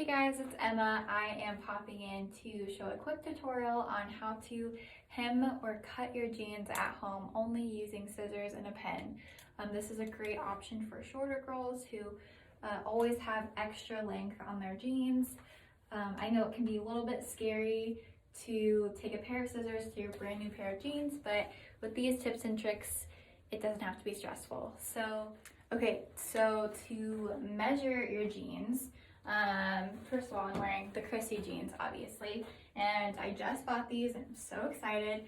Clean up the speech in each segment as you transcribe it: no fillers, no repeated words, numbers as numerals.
Hey guys, it's Emma. I am popping in to show a quick tutorial on how to hem or cut your jeans at home only using scissors and a pen. This is a great option for shorter girls who always have extra length on their jeans. I know it can be a little bit scary to take a pair of scissors to your brand new pair of jeans, but with these tips and tricks, it doesn't have to be stressful. So to measure your jeans, first of all, I'm wearing the Chrissy jeans, obviously, and I just bought these and I'm so excited.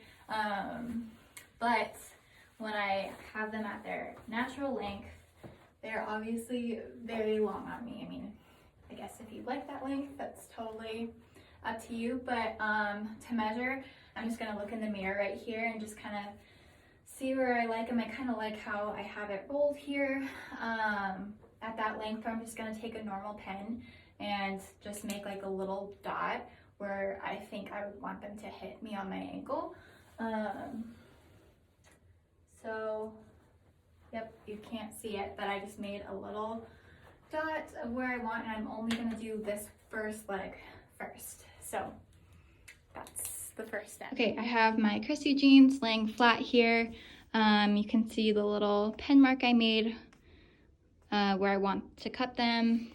But when I have them at their natural length, they're obviously very long on me. I mean, I guess if you like that length, that's totally up to you. But to measure, I'm just gonna look in the mirror right here and just kind of see where I like them. I kind of like how I have it rolled here. At that length, I'm just gonna take a normal pen and just make like a little dot where I think I would want them to hit me on my ankle. So, yep, you can't see it, but I just made a little dot of where I want, and I'm only gonna do this first leg first. So, that's the first step. Okay, I have my Chrissy jeans laying flat here. You can see the little pen mark I made where I want to cut them.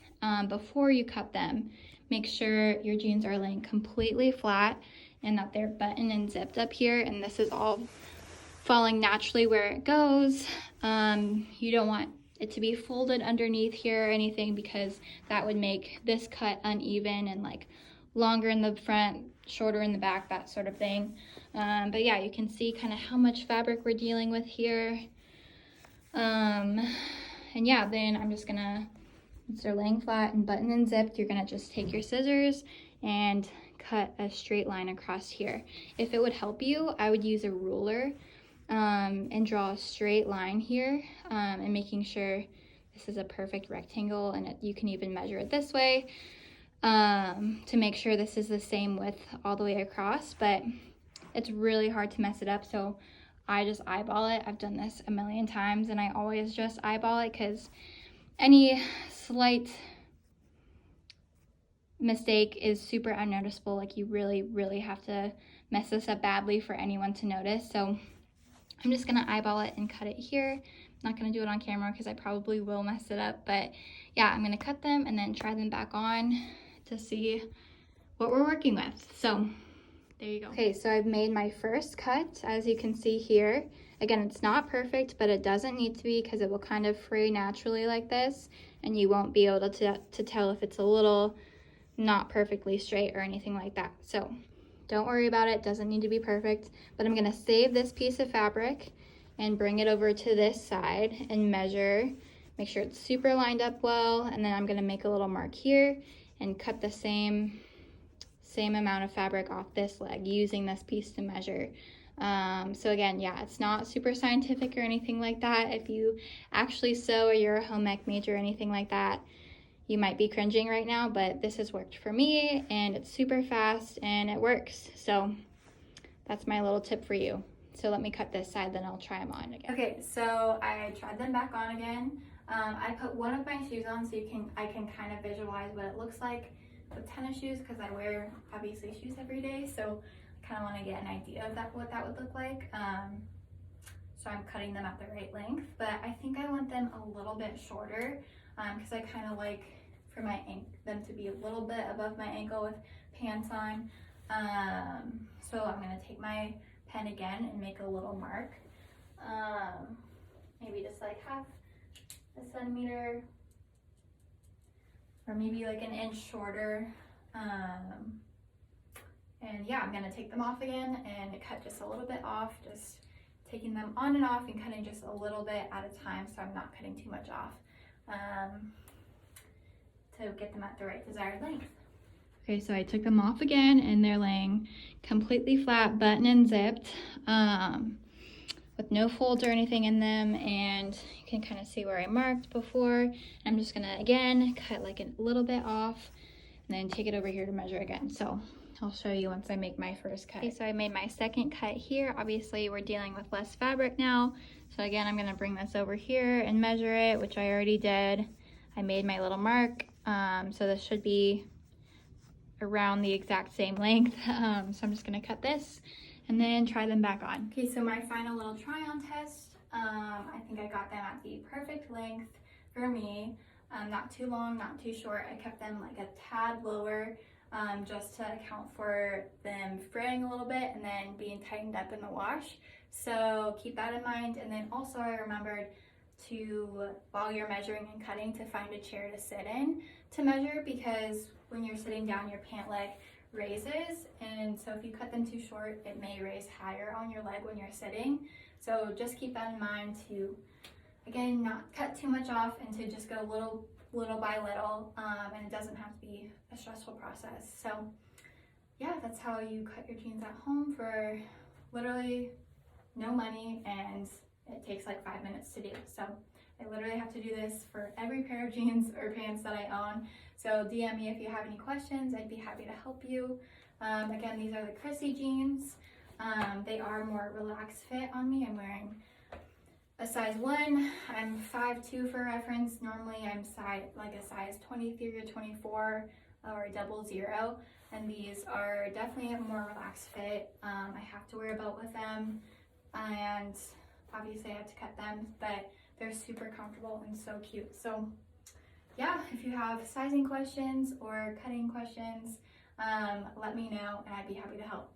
Before you cut them, make sure your jeans are laying completely flat and that they're buttoned and zipped up here, and this is all falling naturally where it goes. You don't want it to be folded underneath here or anything, because that would make this cut uneven and like longer in the front, shorter in the back, that sort of thing. But yeah, you can see kind of how much fabric we're dealing with here. And yeah, then I'm just gonna, once they're laying flat and buttoned and zipped, you're gonna just take your scissors and cut a straight line across here. If it would help you, I would use a ruler and draw a straight line here, and making sure this is a perfect rectangle, and you can even measure it this way to make sure this is the same width all the way across. But it's really hard to mess it up, so I just eyeball it. I've done this a million times, and I always just eyeball it, because any slight mistake is super unnoticeable. Like, you really have to mess this up badly for anyone to notice. So I'm just gonna eyeball it and cut it here. I'm not gonna do it on camera because I probably will mess it up, but yeah, I'm gonna cut them and then try them back on to see what we're working with. So there you go. Okay, so I've made my first cut, as you can see here. Again, it's not perfect, but it doesn't need to be, because it will kind of fray naturally like this, and you won't be able to tell if it's a little not perfectly straight or anything like that. So don't worry about it, doesn't need to be perfect. But I'm gonna save this piece of fabric and bring it over to this side and measure, make sure it's super lined up well, and then I'm gonna make a little mark here and cut the same amount of fabric off this leg using this piece to measure. So again, yeah, it's not super scientific or anything like that. If you actually sew or you're a home ec major or anything like that, you might be cringing right now, but this has worked for me, and it's super fast and it works. So that's my little tip for you. So let me cut this side, then I'll try them on again. Okay, so I tried them back on again. I put one of my shoes on so I can kind of visualize what it looks like with tennis shoes, because I wear obviously shoes every day, so I kind of want to get an idea of what that would look like. So I'm cutting them at the right length, but I think I want them a little bit shorter, because I kind of like for them to be a little bit above my ankle with pants on. So I'm going to take my pen again and make a little mark, maybe just like half a centimeter, or maybe like an inch shorter. And yeah, I'm gonna take them off again and cut just a little bit off, just taking them on and off and cutting just a little bit at a time, so I'm not cutting too much off, to get them at the right desired length. Okay, so I took them off again, and they're laying completely flat, buttoned and zipped, with no folds or anything in them, and you can kind of see where I marked before. I'm just gonna again cut like a little bit off and then take it over here to measure again. So I'll show you once I make my first cut. Okay, so I made my second cut here. Obviously we're dealing with less fabric now, so again I'm gonna bring this over here and measure it, which I already did. I made my little mark, so this should be around the exact same length. So I'm just gonna cut this and then try them back on. Okay, so my final little try on test, I think I got them at the perfect length for me. Not too long, not too short. I kept them like a tad lower, just to account for them fraying a little bit and then being tightened up in the wash. So keep that in mind. And then also I remembered to, while you're measuring and cutting, to find a chair to sit in to measure, because when you're sitting down, your pant leg raises, and so if you cut them too short, it may raise higher on your leg when you're sitting. So just keep that in mind to, again, not cut too much off and to just go little by little, and it doesn't have to be a stressful process. So yeah, that's how you cut your jeans at home for literally no money, and it takes like 5 minutes to do. So I literally have to do this for every pair of jeans or pants that I own. So DM me if you have any questions. I'd be happy to help you. Again, these are the Chrissy jeans. They are more relaxed fit on me. I'm wearing a size 1. I'm 5'2" for reference. Normally I'm like a size 23 or 24 or 00. And these are definitely a more relaxed fit. I have to wear a belt with them, and obviously I have to cut them, but they're super comfortable and so cute. So yeah, if you have sizing questions or cutting questions, let me know and I'd be happy to help.